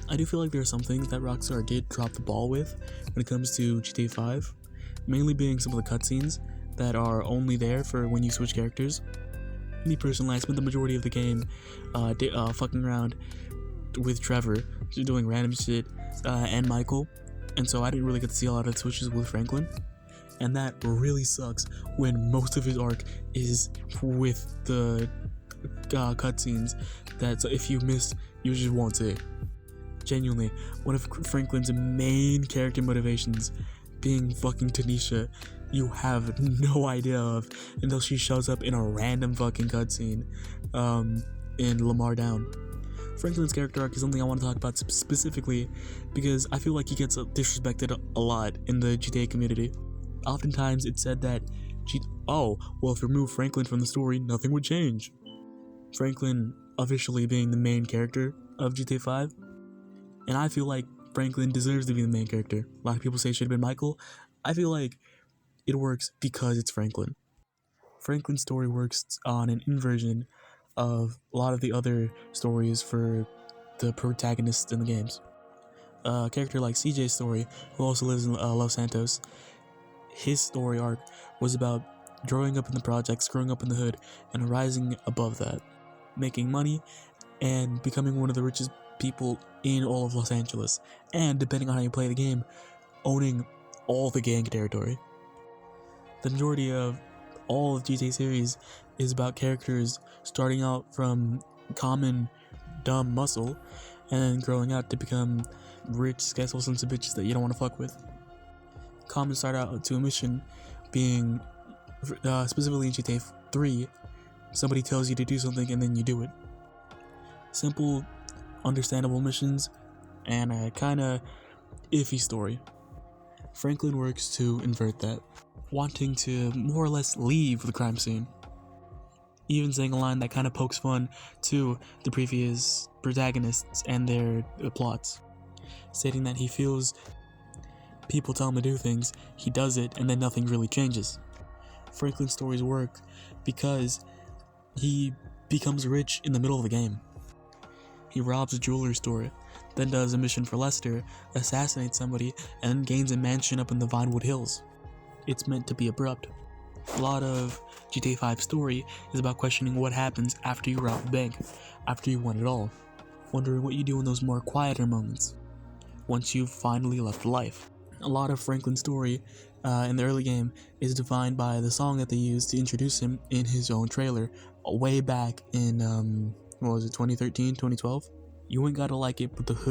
I do feel like there are some things that Rockstar did drop the ball with when it comes to GTA 5, mainly being some of the cutscenes that are only there for when you switch characters. Me personally, I spent the majority of the game fucking around with Trevor, just doing random shit, and Michael, and so I didn't really get to see a lot of switches with Franklin, and that really sucks when most of his arc is with the cutscenes that if you missed, you just won't see. Genuinely, one of Franklin's main character motivations being fucking Tanisha, you have no idea of until she shows up in a random fucking cutscene in Lamar Down. Franklin's character arc is something I want to talk about specifically because I feel like he gets disrespected a lot in the GTA community. Oftentimes it's said that, if you remove Franklin from the story, nothing would change. Franklin officially being the main character of GTA 5, and I feel like Franklin deserves to be the main character. A lot of people say it should have been Michael. I feel like it works because it's Franklin. Franklin's story works on an inversion of a lot of the other stories for the protagonists in the games. A character like CJ's story, who also lives in Los Santos, his story arc was about growing up in the projects, growing up in the hood, and rising above that, making money, and becoming one of the richest people in all of Los Angeles, and depending on how you play the game, owning all the gang territory. The majority of all of GTA series is about characters starting out from common dumb muscle and then growing out to become rich, successful sons of bitches that you don't want to fuck with. Common start out to a mission being, specifically in GTA 3, somebody tells you to do something and then you do it. Simple, understandable missions, and a kinda iffy story. Franklin works to invert that, wanting to more or less leave the crime scene. Even saying a line that kind of pokes fun to the previous protagonists and their plots, stating that he feels people tell him to do things, he does it, and then nothing really changes. Franklin's stories work because he becomes rich in the middle of the game. He robs a jewelry store, then does a mission for Lester, assassinates somebody, and then gains a mansion up in the Vinewood Hills. It's meant to be abrupt. A lot of GTA 5 story is about questioning what happens after you rob the bank, after you won it all, wondering what you do in those more quieter moments, once you've finally left life. A lot of Franklin's story in the early game is defined by the song that they used to introduce him in his own trailer, way back in, 2013, 2012? You ain't gotta like it, but the hood